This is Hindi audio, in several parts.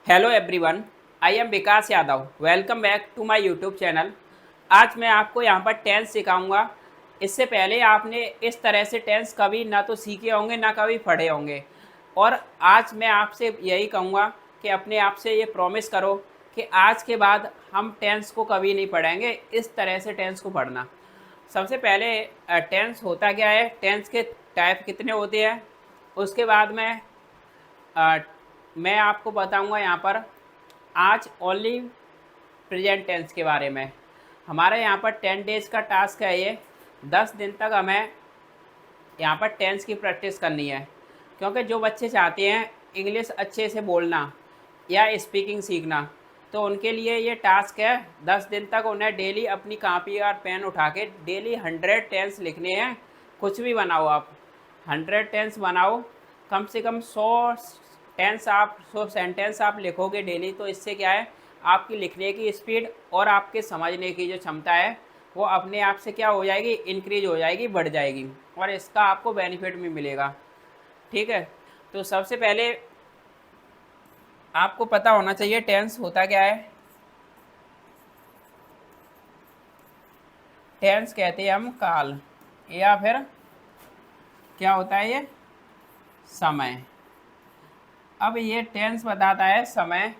Hello everyone, I am Vikas Yadav. Welcome back to my YouTube channel. आज मैं आपको यहाँ पर टेंस सिखाऊंगा। इससे पहले आपने इस तरह से टेंस कभी ना तो सीखे होंगे ना कभी पढ़े होंगे। और आज मैं आपसे यही कहूँगा कि अपने आप से ये प्रॉमिस करो कि आज के बाद हम टेंस को कभी नहीं पढ़ेंगे। इस तरह से टेंस को पढ़ना। सबसे पहले टेंस होता क्या है, टेंस के टाइप कितने होते हैं, उसके बाद अ, मैं आपको बताऊंगा यहाँ पर आज ओनली प्रेजेंट टेंस के बारे में। हमारे यहाँ पर 10 डेज का टास्क है ये। 10 दिन तक हमें यहाँ पर टेंस की प्रैक्टिस करनी है, क्योंकि जो बच्चे चाहते हैं इंग्लिश अच्छे से बोलना या स्पीकिंग सीखना, तो उनके लिए ये टास्क है। 10 दिन तक उन्हें डेली अपनी कॉपी और पेन उठा के डेली 100 टेंस लिखने हैं। कुछ भी बनाओ आप, 100 टेंस बनाओ। कम से कम 100 सेंटेंस आप लिखोगे डेली, तो इससे क्या है, आपकी लिखने की स्पीड और आपके समझने की जो क्षमता है वो अपने आप से क्या हो जाएगी, इंक्रीज हो जाएगी, बढ़ जाएगी। और इसका आपको बेनिफिट भी मिलेगा। ठीक है, तो सबसे पहले आपको पता होना चाहिए टेंस होता क्या है। टेंस कहते हैं हम काल, या फिर क्या होता है ये, समय। अब ये टेंस बताता है समय।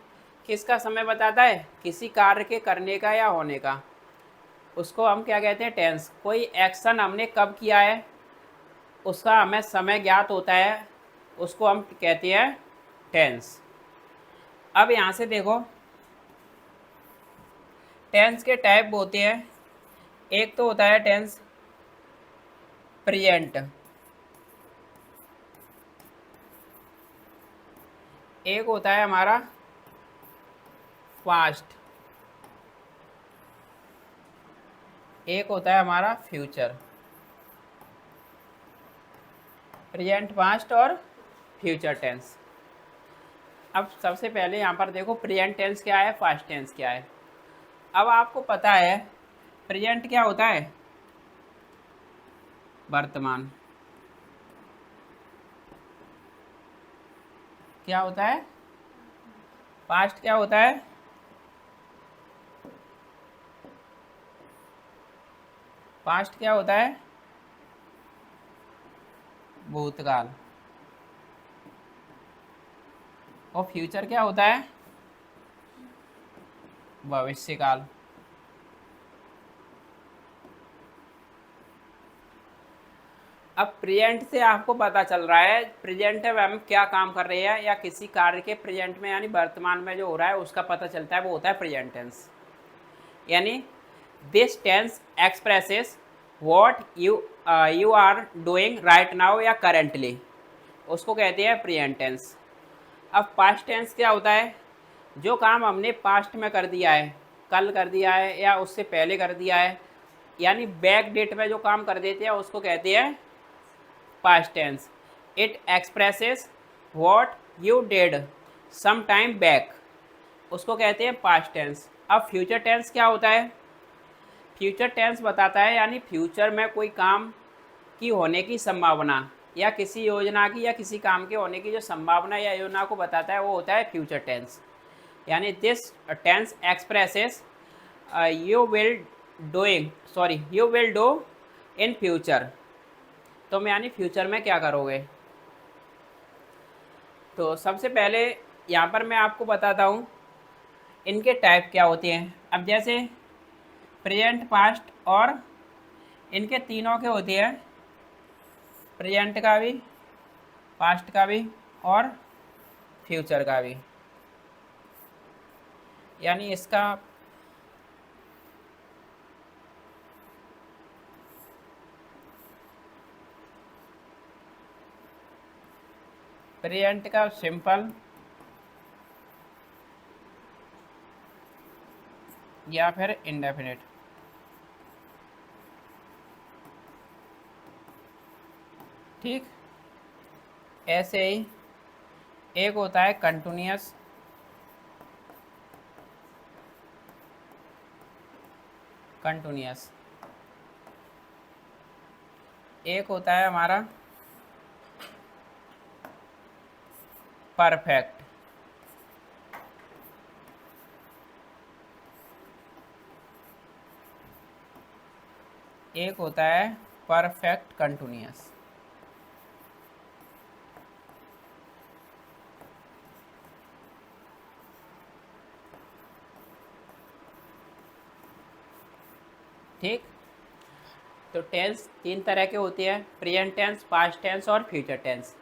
किसका समय बताता है? किसी कार्य के करने का या होने का। उसको हम क्या कहते हैं? टेंस। कोई एक्शन हमने कब किया है उसका हमें समय ज्ञात होता है, उसको हम कहते हैं टेंस। अब यहाँ से देखो, टेंस के टाइप होते हैं। एक तो होता है टेंस प्रेजेंट, एक होता है हमारा पास्ट, एक होता है हमारा फ्यूचर। प्रेजेंट, पास्ट और फ्यूचर टेंस। अब सबसे पहले यहाँ पर देखो, प्रेजेंट टेंस क्या है, पास्ट टेंस क्या है। अब आपको पता है प्रेजेंट क्या होता है, वर्तमान। क्या होता है? पास्ट क्या होता है? पास्ट क्या होता है? भूतकाल। और फ्यूचर क्या होता है? भविष्यकाल। अब प्रेजेंट से आपको पता चल रहा है प्रेजेंट है हम क्या काम कर रहे हैं, या किसी कार्य के प्रेजेंट में यानी वर्तमान में जो हो रहा है उसका पता चलता है, वो होता है प्रेजेंट टेंस। यानी this tense expresses what you are doing right now या करेंटली, उसको कहते हैं प्रेजेंट टेंस। अब पास्ट टेंस क्या होता है? जो काम हमने पास्ट में कर दिया है, कल कर दिया है या उससे पहले कर दिया है, यानी बैक डेट में जो काम कर देते हैं उसको कहते हैं past tense. It expresses what you did some time back, उसको कहते हैं पास्ट टेंस। अब फ्यूचर टेंस क्या होता है? फ्यूचर टेंस बताता है यानी फ्यूचर में कोई काम की होने की संभावना, या किसी योजना की या किसी काम के होने की जो संभावना या योजना को बताता है, वो होता है फ्यूचर टेंस। यानी this tense expresses you will do in future. तुम यानी फ्यूचर में क्या करोगे। तो सबसे पहले यहाँ पर मैं आपको बताता हूँ इनके टाइप क्या होते हैं। अब जैसे प्रेजेंट, पास्ट और इनके तीनों के होते हैं, प्रेजेंट का भी, पास्ट का भी और फ्यूचर का भी। यानी इसका प्रेजेंट का सिंपल या फिर इंडेफिनिट। ठीक, ऐसे ही एक होता है कंटिन्यूअस, कंटिन्यूअस। एक होता है हमारा परफेक्ट। एक होता है परफेक्ट कंटिन्यूअस। ठीक, तो टेंस तीन तरह के होते हैं, प्रेजेंट टेंस, पास्ट टेंस और फ्यूचर टेंस।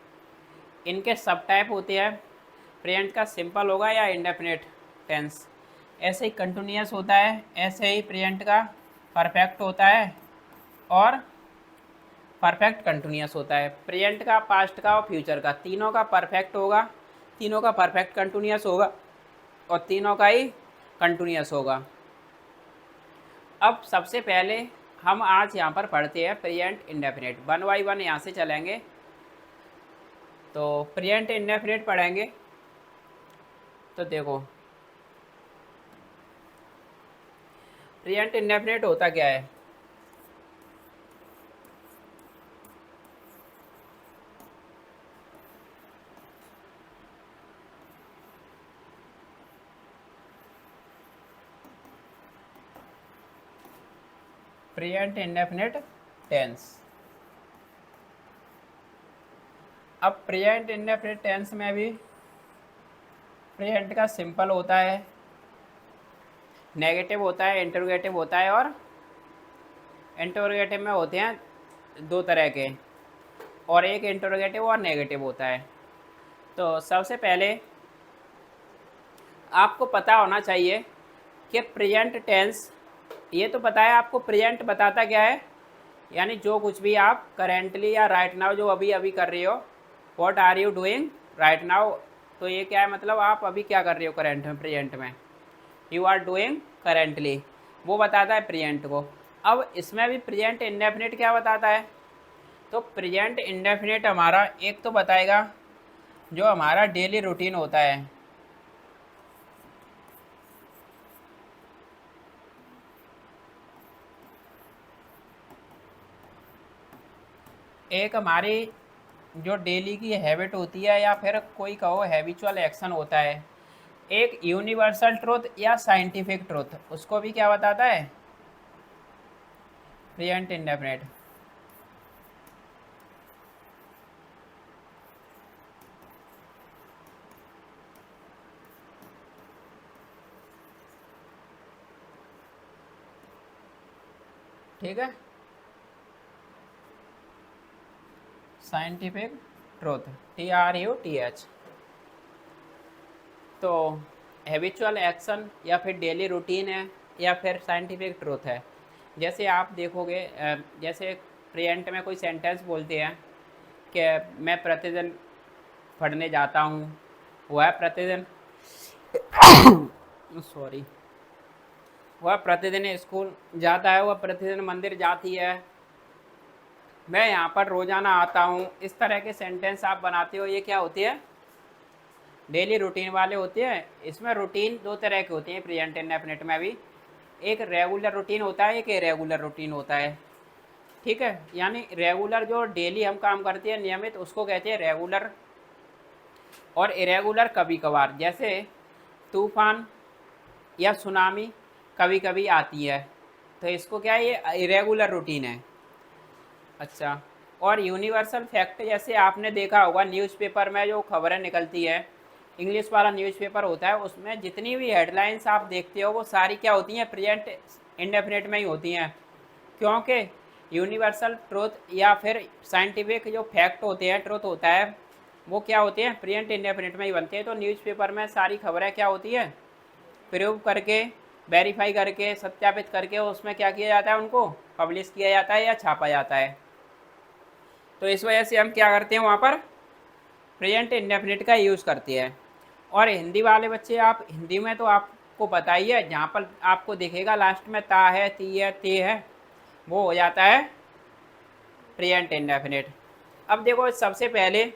इनके सब टाइप होते हैं, प्रेजेंट का सिंपल होगा या इंडेफिनिट टेंस, ऐसे ही कंटिन्यूअस होता है, ऐसे ही प्रेजेंट का परफेक्ट होता है और परफेक्ट कंटिन्यूअस होता है। प्रेजेंट का, पास्ट का और फ्यूचर का, तीनों का परफेक्ट होगा, तीनों का परफेक्ट कंटिन्यूअस होगा और तीनों का ही कंटिन्यूअस होगा। अब सबसे पहले हम आज यहाँ पर पढ़ते हैं present indefinite, one by one यहाँ से चलेंगे। तो प्रेजेंट इंडेफिनिट पढ़ेंगे। तो देखो प्रेजेंट इंडेफिनिट होता क्या है। Present indefinite tense. अब प्रेजेंट इंडेफिनिट टेंस में भी प्रेजेंट का सिंपल होता है, नेगेटिव होता है, इंटरोगेटिव होता है और इंटरोगेटिव में होते हैं दो तरह के, और एक इंटरोगेटिव और नेगेटिव होता है। तो सबसे पहले आपको पता होना चाहिए कि प्रेजेंट टेंस, ये तो पता है आपको प्रेजेंट बताता क्या है, यानी जो कुछ भी आप करेंटली या राइट नाउ जो अभी अभी कर रहे हो, what are you doing right now, तो ये क्या है, मतलब आप अभी क्या कर रहे हो करेंट में, प्रेजेंट में, यू आर डूइंग करेंटली, वो बताता है प्रेजेंट को। अब इसमें भी प्रेजेंट इंडेफिनिट क्या बताता है, तो प्रेजेंट इंडेफिनिट हमारा एक तो बताएगा जो हमारा डेली रूटीन होता है, एक हमारी जो डेली की हैबिट होती है या फिर कोई कहो हैबिचुअल एक्शन होता है, एक यूनिवर्सल ट्रुथ या साइंटिफिक ट्रुथ, उसको भी क्या बताता है प्रेजेंट इंडेफिनिट। ठीक है, साइंटिफिक ट्रुथ, TRUTH। तो हैबिचुअल एक्शन या फिर डेली रूटीन है या फिर साइंटिफिक ट्रुथ है। जैसे आप देखोगे जैसे प्रेजेंट में कोई सेंटेंस बोलते हैं कि मैं प्रतिदिन पढ़ने जाता हूँ, वह प्रतिदिन सॉरी, वह प्रतिदिन स्कूल जाता है, वह प्रतिदिन मंदिर जाती है, मैं यहाँ पर रोज़ाना आता हूँ, इस तरह के सेंटेंस आप बनाते हो, ये क्या होती है डेली रूटीन वाले होते हैं। इसमें रूटीन दो तरह के होते हैं प्रेजेंट इंडेफिनिट में भी, एक रेगुलर रूटीन होता है, एक इरेगुलर रूटीन होता है। ठीक है, यानी रेगुलर जो डेली हम काम करते हैं नियमित, उसको कहते हैं रेगुलर, और इरेगुलर कभी कभार, जैसे तूफान या सुनामी कभी कभी आती है, तो इसको क्या है, ये इरेगुलर रूटीन है। अच्छा, और यूनिवर्सल फैक्ट, जैसे आपने देखा होगा न्यूज़पेपर में जो खबरें निकलती है, इंग्लिश वाला न्यूज़पेपर होता है, उसमें जितनी भी हेडलाइंस आप देखते हो वो सारी क्या होती हैं प्रेजेंट इंडेफिनिट में ही होती हैं, क्योंकि यूनिवर्सल ट्रुथ या फिर साइंटिफिक जो फैक्ट होते हैं, ट्रुथ होता है, वो क्या होते हैं प्रेजेंट इंडेफिनिट में ही बनते हैं। तो न्यूज़पेपर में सारी खबरें क्या होती है, प्रूव करके, वेरीफाई करके, सत्यापित करके उसमें क्या किया जाता है, उनको पब्लिश किया जाता है या छापा जाता है। तो इस वजह से हम क्या करते हैं वहाँ पर प्रेजेंट इंडेफिनिट का यूज़ करते हैं। और हिंदी वाले बच्चे, आप हिंदी में तो आपको पता ही है, जहाँ पर आपको दिखेगा लास्ट में ता है, ती है, ते है, वो हो जाता है प्रेजेंट इंडेफिनिट। अब देखो सबसे पहले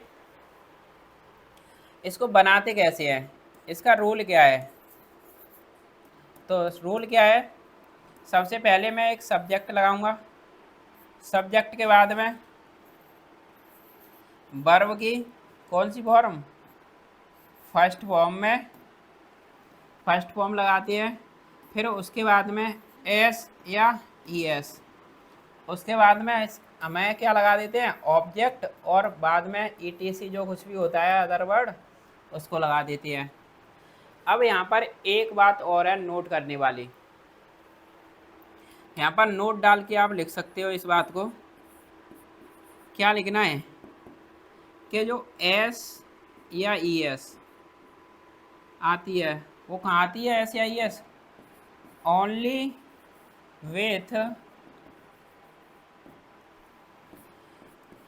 इसको बनाते कैसे हैं, इसका रूल क्या है। तो रूल क्या है, सबसे पहले मैं एक सब्जेक्ट लगाऊंगा, सब्जेक्ट के बाद में वर्ब की कौन सी फॉर्म, फर्स्ट फॉर्म में फर्स्ट फॉर्म लगाते हैं, फिर उसके बाद में एस या ई एस, उसके बाद में हमें क्या लगा देते हैं, ऑब्जेक्ट, और बाद में ईटीसी जो कुछ भी होता है अदर वर्ड उसको लगा देते हैं। अब यहाँ पर एक बात और है नोट करने वाली, यहाँ पर नोट डाल के आप लिख सकते हो इस बात को। क्या लिखना है कि जो एस या ई एस आती है वो कहाँ आती है, एस या E S, only with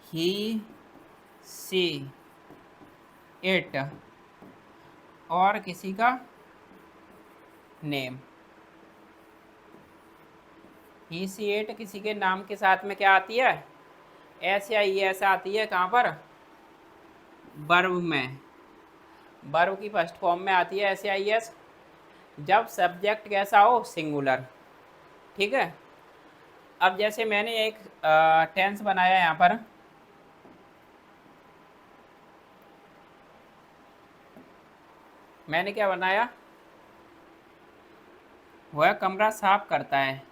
he see it, और किसी का नेम। ही सी इट किसी के नाम के साथ में क्या आती है, एस या ई एस आती है। कहाँ पर, वर्ब में, वर्ब की फर्स्ट फॉर्म में आती है एस या ई एस, जब सब्जेक्ट कैसा हो, सिंगुलर। ठीक है। अब जैसे मैंने एक टेंस बनाया यहाँ पर, मैंने क्या बनाया, वह कमरा साफ करता है,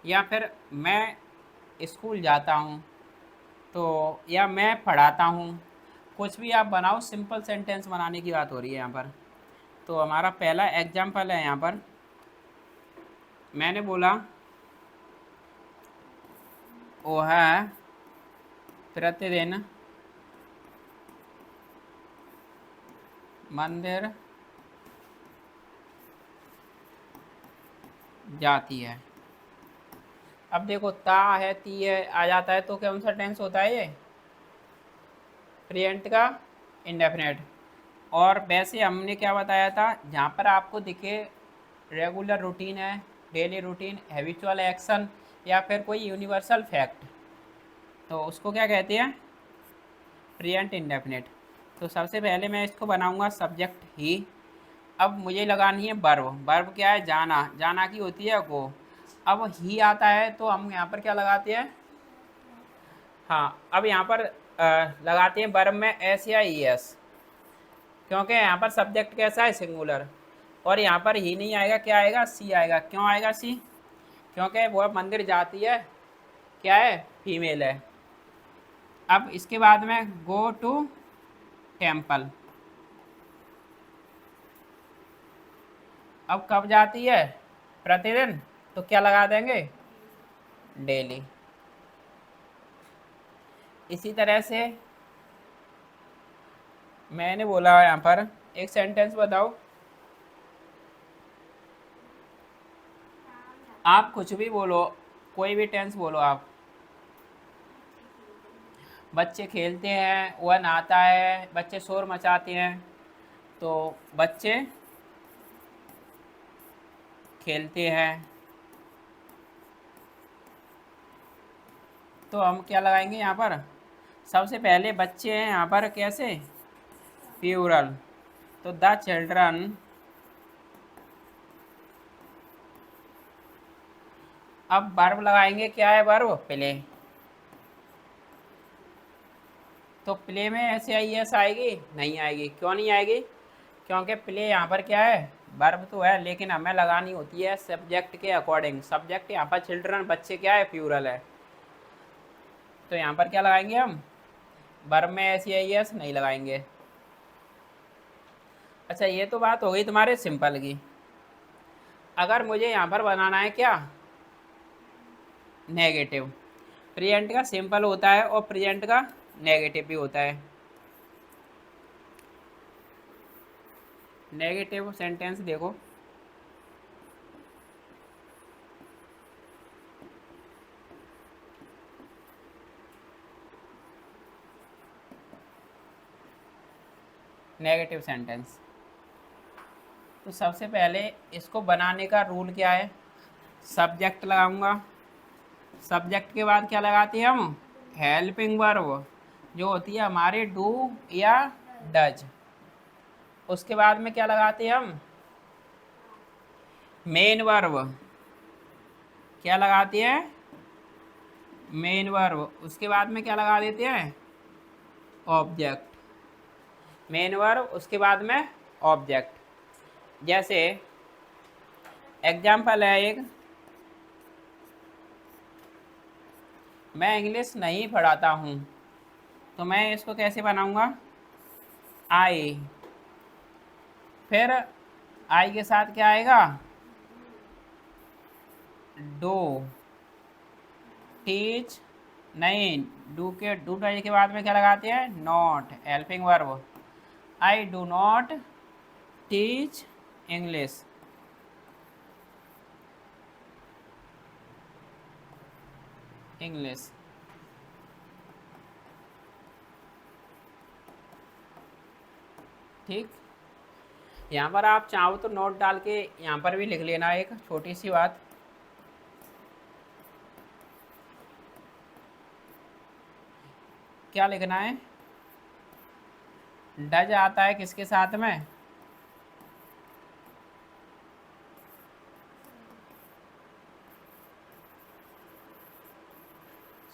या फिर मैं स्कूल जाता हूँ, तो या मैं पढ़ाता हूँ। कुछ भी आप बनाओ, सिंपल सेंटेंस बनाने की बात हो रही है यहाँ पर। तो हमारा पहला एग्जाम्पल है यहाँ पर, मैंने बोला वह प्रतिदिन मंदिर जाती है। अब देखो ता है, ती है, आ जाता है, तो कौन सा टेंस होता है ये, प्रेजेंट का इंडेफिनेट। और वैसे हमने क्या बताया था, जहाँ पर आपको दिखे रेगुलर रूटीन है, डेली रूटीन, हैबिचुअल एक्शन, या फिर कोई यूनिवर्सल फैक्ट, तो उसको क्या कहते हैं, प्रेजेंट इंडेफिनेट। तो सबसे पहले मैं इसको बनाऊंगा सब्जेक्ट ही। अब मुझे लगानी है वर्ब। वर्ब क्या है, जाना, जाना की होती है गो। अब ही आता है तो हम यहाँ पर क्या लगाते हैं, हाँ, अब यहाँ पर लगाते हैं वर्ब में एस या ई एस, क्योंकि यहाँ पर सब्जेक्ट कैसा है, सिंगुलर। और यहाँ पर ही नहीं आएगा, क्या आएगा, सी आएगा। क्यों आएगा सी, क्योंकि वह मंदिर जाती है, क्या है, फीमेल है। अब इसके बाद में गो टू टेम्पल, अब कब जाती है, प्रतिदिन, तो क्या लगा देंगे, डेली। इसी तरह से मैंने बोला यहाँ पर एक सेंटेंस बताओ, आप कुछ भी बोलो, कोई भी टेंस बोलो आप। बच्चे खेलते हैं, वह नहाता है, बच्चे शोर मचाते हैं, तो बच्चे खेलते हैं, तो हम क्या लगाएंगे यहाँ पर, सबसे पहले बच्चे हैं यहाँ पर कैसे, प्लूरल, तो द चिल्ड्रन, अब वर्ब लगाएंगे, क्या है वर्ब, प्ले। तो प्ले में ऐसे आई एस आएगी, नहीं आएगी। क्यों नहीं आएगी, क्योंकि प्ले यहाँ पर क्या है, वर्ब तो है, लेकिन हमें लगानी होती है सब्जेक्ट के अकॉर्डिंग। सब्जेक्ट यहाँ पर चिल्ड्रन, बच्चे क्या है, प्लूरल है, तो यहाँ पर क्या लगाएंगे हम, वर्ब में ऐसी आई एस नहीं लगाएंगे। अच्छा, ये तो बात हो गई तुम्हारे सिंपल की। अगर मुझे यहाँ पर बनाना है क्या, नेगेटिव। प्रेजेंट का सिंपल होता है और प्रेजेंट का नेगेटिव भी होता है। नेगेटिव सेंटेंस देखो, नेगेटिव सेंटेंस। तो सबसे पहले इसको बनाने का रूल क्या है, सब्जेक्ट लगाऊंगा, सब्जेक्ट के बाद क्या लगाते हैं हम, हेल्पिंग वर्ब, जो होती है हमारे डू या डज। उसके बाद में क्या लगाते हैं हम, मेन वर्ब, क्या लगाते हैं, मेन वर्ब। उसके बाद में क्या लगा देते हैं, ऑब्जेक्ट, मेन वर्ब, उसके बाद में ऑब्जेक्ट। जैसे एग्जाम्पल है एक, मैं इंग्लिश नहीं पढ़ाता हूँ, तो मैं इसको कैसे बनाऊँगा? आई। फिर आई के साथ क्या आएगा? डू। टीच नहीं, डू के बाद में क्या लगाते हैं? Not, helping verb. I do not teach English. English. ठीक। यहाँ पर आप चाहो तो नोट डाल के यहाँ पर भी लिख लेना एक छोटी सी बात। क्या लिखना है? डज आता है किसके साथ में?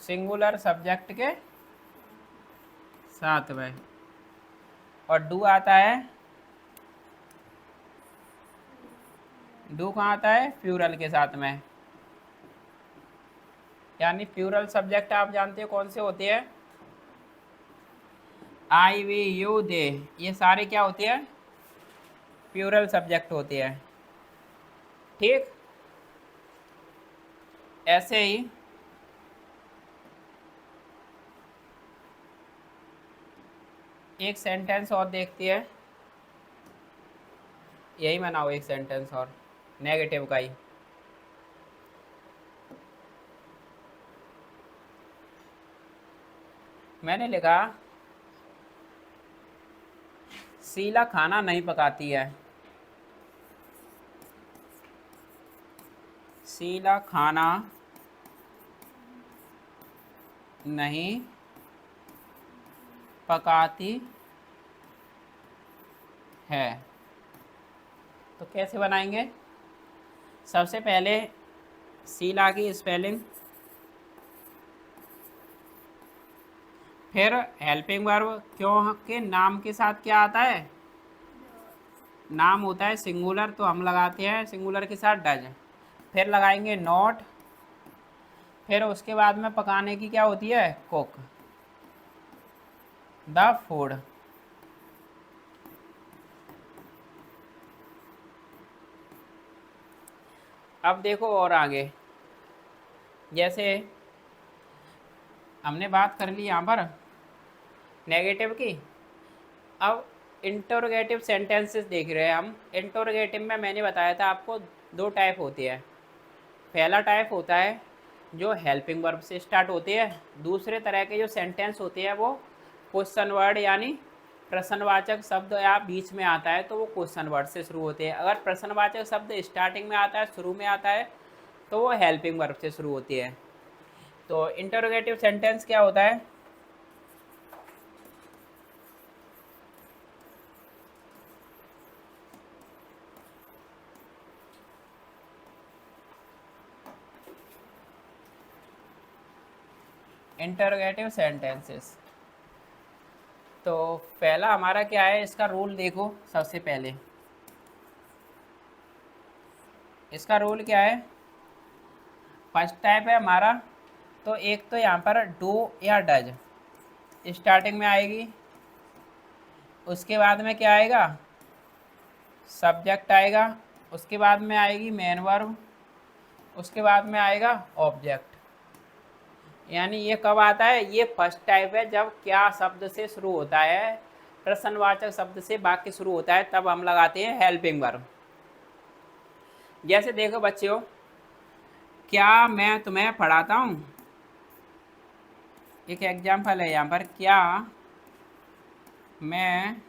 सिंगुलर सब्जेक्ट के साथ में। और डू आता है, डू कहाँ आता है? प्लूरल के साथ में। यानी प्लूरल सब्जेक्ट आप जानते हो कौन से होते हैं? आई, वी, यू, दे, ये सारे क्या होते हैं? प्लूरल सब्जेक्ट होते हैं। ठीक। ऐसे ही एक सेंटेंस और देखती है, यही बनाओ एक सेंटेंस और, नेगेटिव का ही। मैंने लिखा शीला खाना नहीं पकाती है। शीला खाना नहीं पकाती है। तो कैसे बनाएंगे? सबसे पहले शीला की स्पेलिंग, फिर हेल्पिंग वर्ब, क्यों के नाम के साथ क्या आता है? नाम होता है सिंगुलर, तो हम लगाते हैं सिंगुलर के साथ डज। फिर लगाएंगे नॉट। फिर उसके बाद में पकाने की क्या होती है? Cook the food. अब देखो और आगे, जैसे हमने बात कर ली यहाँ पर नेगेटिव की। अब इंटरोगेटिव सेंटेंसेस देख रहे हैं हम। इंटरोगेटिव में मैंने बताया था आपको दो टाइप होती है। पहला टाइप होता है जो हेल्पिंग वर्ब से स्टार्ट होती है। दूसरे तरह के जो सेंटेंस होते हैं वो क्वेश्चन वर्ड यानी प्रश्नवाचक शब्द या बीच में आता है तो वो क्वेश्चन वर्ड से शुरू होते हैं। अगर प्रश्नवाचक शब्द स्टार्टिंग में आता है, शुरू में आता है, तो वो हेल्पिंग वर्ब से शुरू होती है। तो इंटरोगेटिव सेंटेंस क्या होता है? Interrogative sentences. तो पहला हमारा क्या है, इसका रूल देखो। सबसे पहले इसका रूल क्या है? फर्स्ट टाइप है हमारा, तो एक तो यहाँ पर डू या डज स्टार्टिंग में आएगी। उसके बाद में क्या आएगा? सब्जेक्ट आएगा। उसके बाद में आएगी मेन वर्ब। उसके बाद में आएगा ऑब्जेक्ट। यानी ये कब आता है? ये फर्स्ट टाइप है, जब क्या शब्द से शुरू होता है? प्रश्नवाचक शब्द से वाक्य शुरू होता है, तब हम लगाते हैं हेल्पिंग वर्ब। जैसे देखो बच्चों, क्या मैं तुम्हें पढ़ाता हूँ। एक एग्जाम्पल है यहाँ पर, क्या मैं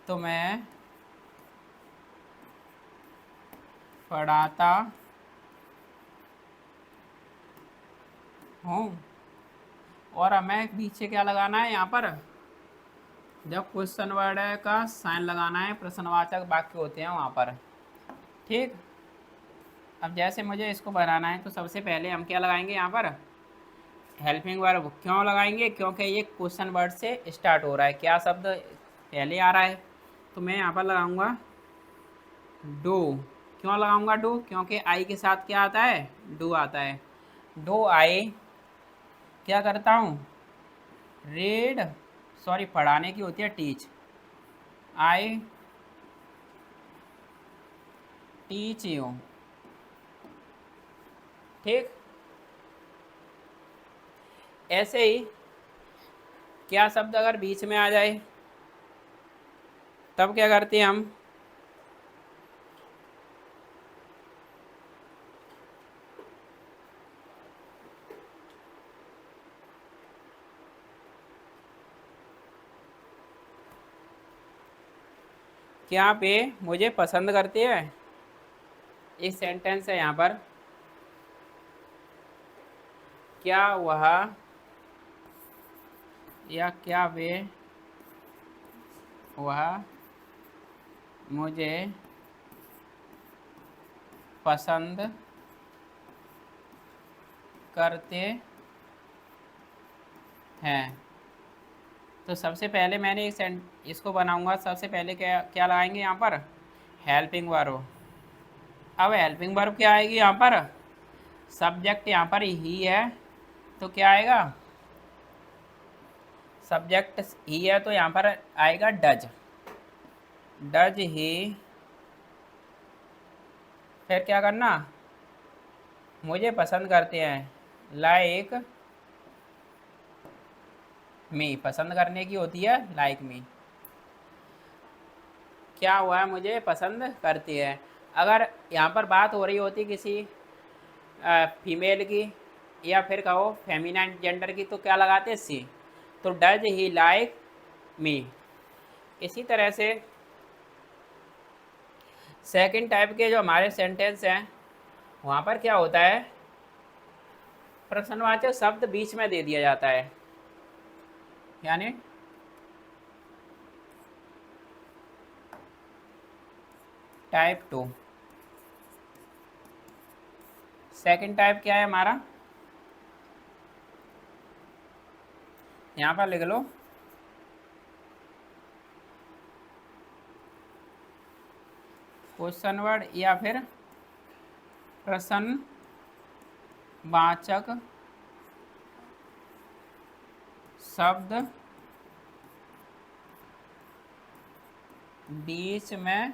तुम्हें पढ़ाता हूँ। और हमें पीछे क्या लगाना है? यहाँ पर जब क्वेश्चन वर्ड का साइन लगाना है, प्रश्नवाचक वाक्य होते हैं वहाँ पर। ठीक। अब जैसे मुझे इसको बनाना है, तो सबसे पहले हम क्या लगाएंगे? यहाँ पर हेल्पिंग वर्ब। क्यों लगाएंगे? क्योंकि ये क्वेश्चन वर्ड से स्टार्ट हो रहा है, क्या शब्द पहले आ रहा है। तो मैं यहाँ पर लगाऊंगा डू। क्यों लगाऊंगा डू? क्योंकि आई के साथ क्या आता है? डू आता है। डू आई क्या करता हूँ? रीड, सॉरी पढ़ाने की होती है टीच, आई टीच यू। ठीक, ऐसे ही क्या शब्द अगर बीच में आ जाए तब क्या करते हैं हम? क्या आप ये मुझे पसंद करते हैं? एक सेंटेंस है यहाँ पर, क्या वह या क्या वे वह मुझे पसंद करते हैं। तो सबसे पहले मैंने इसको बनाऊंगा। सबसे पहले क्या क्या लगाएंगे यहाँ पर? Helping verb. अब हेल्पिंग वर्ब क्या आएगी यहाँ पर? सब्जेक्ट यहाँ पर ही है तो क्या आएगा? सब्जेक्ट ही है तो यहाँ पर आएगा डज। डज ही, फिर क्या करना? मुझे पसंद करते हैं, लाइक मी, पसंद करने की होती है लाइक मी। क्या हुआ है? मुझे पसंद करती है। अगर यहाँ पर बात हो रही होती किसी फीमेल की या फिर कहो फेमिनाइन जेंडर की तो क्या लगाते? सी। तो डज ही लाइक मी। इसी तरह से सेकंड टाइप के जो हमारे सेंटेंस हैं वहाँ पर क्या होता है? प्रश्नवाचक शब्द बीच में दे दिया जाता है, यानी टाइप 2। सेकंड टाइप क्या है हमारा? यहाँ पर लिख लो, क्वेश्चन वर्ड या फिर प्रश्नवाचक शब्द बीच में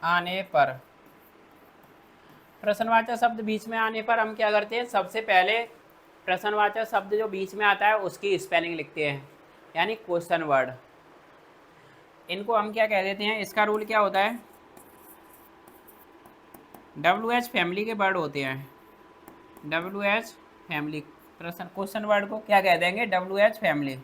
आने पर। प्रश्नवाचक शब्द बीच में आने पर हम क्या करते हैं? सबसे पहले प्रश्नवाचक शब्द जो बीच में आता है उसकी स्पेलिंग लिखते हैं, यानी क्वेश्चन वर्ड। इनको हम क्या कह देते हैं? इसका रूल क्या होता है? WH फैमिली के वर्ड होते हैं। WH फैमिली, प्रश्न क्वेश्चन वर्ड को क्या कह देंगे? WH family.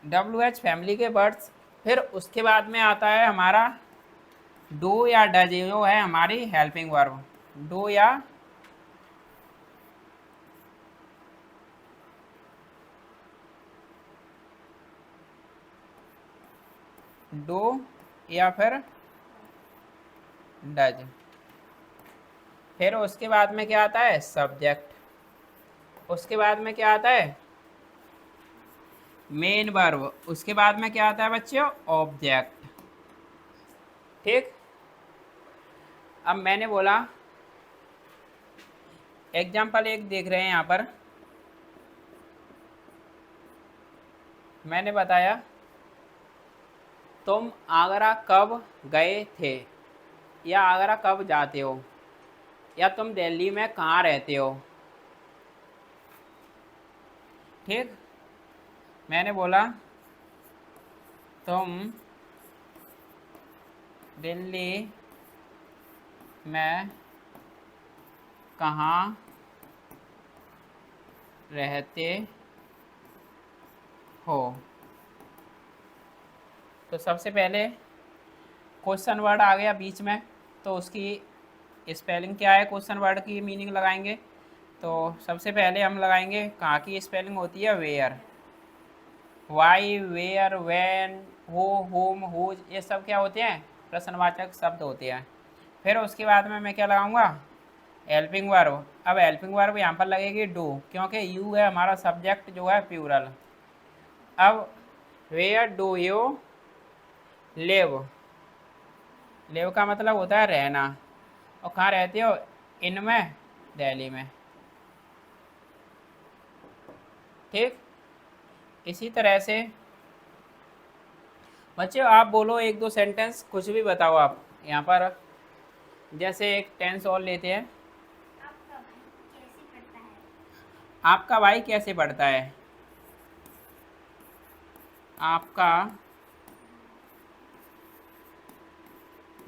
WH फैमिली के वर्ड्स। फिर उसके बाद में आता है हमारा डू या डज, जो है हमारी हेल्पिंग वर्ब। डू या डू या फिर डज। फिर उसके बाद में क्या आता है? सब्जेक्ट। उसके बाद में क्या आता है? Main verb. उसके बाद में क्या आता है बच्चों? ऑब्जेक्ट। ठीक, अब मैंने बोला एग्जाम्पल एक देख रहे हैं यहाँ पर। मैंने बताया तुम आगरा कब गए थे, या आगरा कब जाते हो, या तुम दिल्ली में कहाँ रहते हो। ठीक, मैंने बोला तुम दिल्ली में कहाँ रहते हो। तो सबसे पहले क्वेश्चन वर्ड आ गया बीच में, तो उसकी स्पेलिंग क्या है? क्वेश्चन वर्ड की मीनिंग लगाएंगे। तो सबसे पहले हम लगाएंगे कहाँ की स्पेलिंग होती है? वेयर। वाई, वेयर, वैन, हो, होम, हुज, ये सब क्या होते हैं? प्रश्नवाचक शब्द होते हैं। फिर उसके बाद में मैं क्या लगाऊंगा? Helping verb. अब हेल्पिंग वर्ब यहाँ पर लगेगी डू, क्योंकि यू है हमारा सब्जेक्ट जो है प्लूरल। अब where do you live, live का मतलब होता है रहना, और कहाँ रहते हो, इनमें, दिल्ली में। ठीक, इसी तरह से बच्चों आप बोलो एक दो सेंटेंस, कुछ भी बताओ आप यहाँ पर। जैसे एक टेंस और लेते हैं, आपका भाई कैसे पढ़ता है, आपका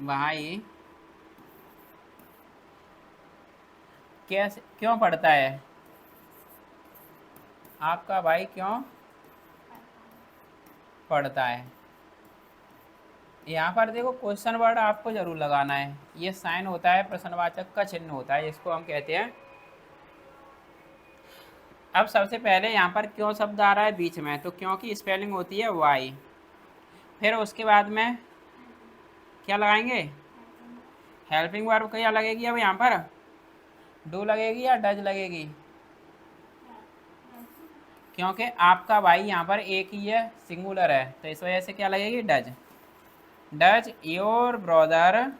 भाई कैसे क्यों पढ़ता है, आपका भाई क्यों पढ़ता है। यहाँ पर देखो क्वेश्चन वर्ड आपको जरूर लगाना है, ये साइन होता है प्रश्नवाचक का चिन्ह होता है, इसको हम कहते हैं। अब सबसे पहले यहाँ पर क्यों शब्द आ रहा है बीच में, तो क्यों की स्पेलिंग होती है वाई। फिर उसके बाद में क्या लगाएंगे, हेल्पिंग वर्ब क्या लगेगी, अब यहाँ पर डू लगेगी या डज लगेगी, क्योंकि आपका भाई यहाँ पर एक ही है, सिंगुलर है, तो इस वजह से क्या लगेगी, डज। डज योर ब्रदर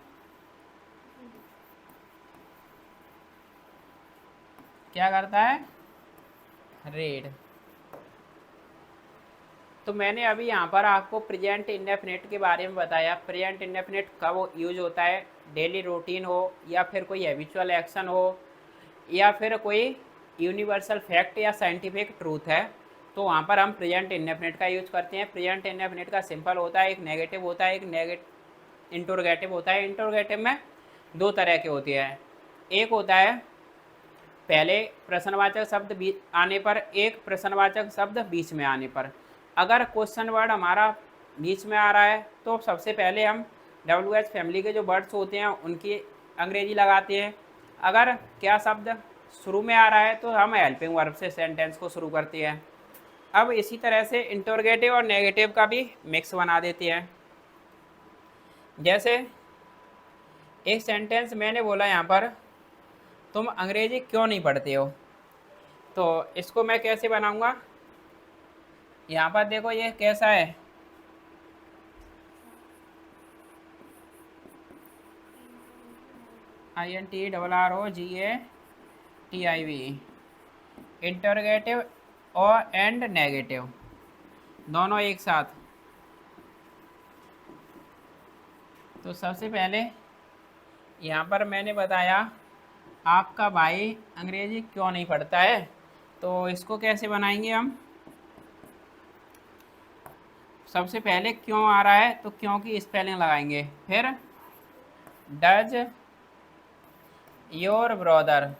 क्या करता है, रीड। तो मैंने अभी यहाँ पर आपको प्रेजेंट इंडेफिनिट के बारे में बताया। प्रेजेंट इंडेफिनिट कब यूज होता है, डेली रूटीन हो, या फिर कोई हैबिचुअल एक्शन हो, या फिर कोई यूनिवर्सल फैक्ट या साइंटिफिक ट्रूथ है, तो वहाँ पर हम प्रेजेंट इंडेफिनिट का यूज करते हैं। प्रेजेंट इंडेफिनिट का सिंपल होता है, एक नेगेटिव होता है, एक इंटरोगेटिव होता है। इंटरोगेटिव में दो तरह के होते हैं, एक होता है पहले प्रश्नवाचक शब्द आने पर, एक प्रश्नवाचक शब्द बीच में आने पर। अगर क्वेश्चन वर्ड हमारा बीच में आ रहा है तो सबसे पहले हम WH फैमिली के जो वर्ड्स होते हैं उनकी अंग्रेजी लगाते हैं। अगर क्या शब्द शुरू में आ रहा है तो हम हेल्पिंग वर्ब से सेंटेंस को शुरू करते हैं। अब इसी तरह से इंटरोगेटिव और नेगेटिव का भी मिक्स बना देते हैं। जैसे एक सेंटेंस मैंने बोला यहाँ पर, तुम अंग्रेजी क्यों नहीं पढ़ते हो, तो इसको मैं कैसे बनाऊंगा, यहाँ पर देखो ये कैसा है, INTRROGATIV, इंटरोगेटिव और एंड नेगेटिव दोनों एक साथ। तो सबसे पहले यहाँ पर मैंने बताया आपका भाई अंग्रेजी क्यों नहीं पढ़ता है, तो इसको कैसे बनाएंगे हम। सबसे पहले क्यों आ रहा है तो क्यों की स्पेलिंग लगाएंगे, फिर does your brother,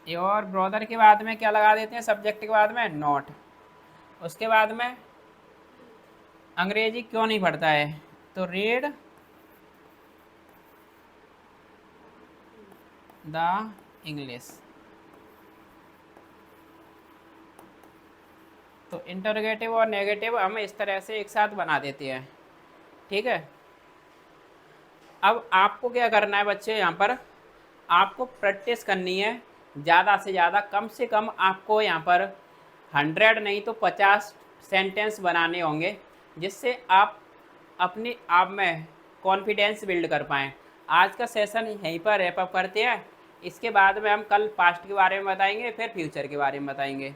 your brother के बाद में क्या लगा देते हैं, सब्जेक्ट के बाद में नॉट। उसके बाद में अंग्रेजी क्यों नहीं पढ़ता है, तो रीड द इंग्लिश। तो इंटरोगेटिव और नेगेटिव हम इस तरह से एक साथ बना देते हैं। ठीक है, अब आपको क्या करना है बच्चे, यहाँ पर आपको प्रैक्टिस करनी है ज़्यादा से ज़्यादा, कम से कम आपको यहाँ पर 100 नहीं तो 50 सेंटेंस बनाने होंगे, जिससे आप अपने आप में कॉन्फिडेंस बिल्ड कर पाएँ। आज का सेशन यहीं पर रैप अप करते हैं, इसके बाद में हम कल पास्ट के बारे में बताएंगे, फिर फ्यूचर के बारे में बताएंगे।